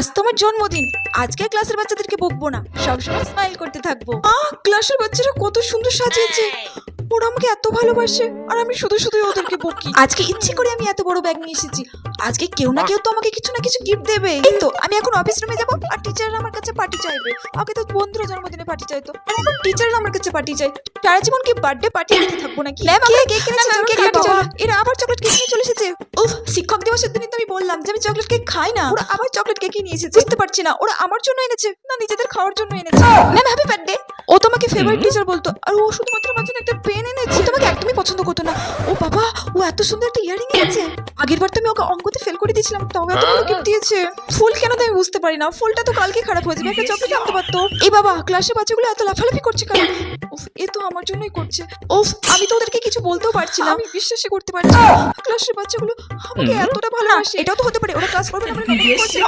আজ তোমার জন্মদিন, আজকে ক্লাসের বাচ্চাদেরকে বকবো না, সবসময় স্মাইল করতে থাকবো। ক্লাসের বাচ্চারা কত সুন্দর সাজিয়েছে, ওরা আমাকে এত ভালোবাসে আর আমি শুধু শুধু ওদেরকে বকি। আজকে ইচ্ছে করে আমি এত বড় ব্যাগ নিয়ে এসেছি, আজকে কেউ না কেউ তো আমাকে কিছু না কিছু গিফট দেবে। এই তো আমি এখন অফিস রুমে যাবো আর টিচাররা আমার কাছে পার্টি চাইবে। আগে তো বন্ধুরা জন্মদিনে পার্টি চাইতো, আর এখন টিচাররা আমার কাছে পার্টি চাই। সারা জীবন কি বার্থডে পার্টি দিতে থাকবো নাকি? ম্যাম আমরা কেক কিনেছি, কেক কাটি চলো। এরা আবার চকলেট কেক নিয়ে চলে এসেছে। উফ, শিক্ষক দিবসের দিনই তো আমি বললাম যে আমি চকলেট কেক খাই না, ওরা আবার চকলেট কেকই নিয়ে এসেছে। বুঝতে পারছি না ওরা আমার জন্য এনেছে না নিজেদের খাওয়ার জন্য এনেছে। Ma'am happy birthday. ও তোমাকে ফেভারিট টিচার বলতো, আর ও শুধুমাত্র আমার জন্য একটা পেন এনেছে। ও তোমাকে একদমই পছন্দ করতো না। ও বাবা, ও এত সুন্দর একটা ইয়ারিং এনেছে। আগের বার তো আমি ওকে অঙ্কতে ফেল করে দিয়েছিলাম, তাও এত বড় গিফট দিয়েছে। ফুল কেন দেয় আমি বুঝতে পারি না, ফুলটা তো কালকে খারাপ হয়ে যাবে, একটা চকলেট আনতে পারতো। এই বাবা, ক্লাসে বাচ্চাগুলো এত লাফালাফি করছে কেন? উফ, এ তো আমার জন্যই করছে। উফ, আমি তো ওদেরকে কিছু বলতেও পারছি না, আমি বিশ্বাসই করতে পারছি না ক্লাসের বাচ্চাগুলো আমাকে এতটা ভালোবাসে। এটাও তো হতে পারে ওরা ক্লাস করবে না বলে নাটক করছে।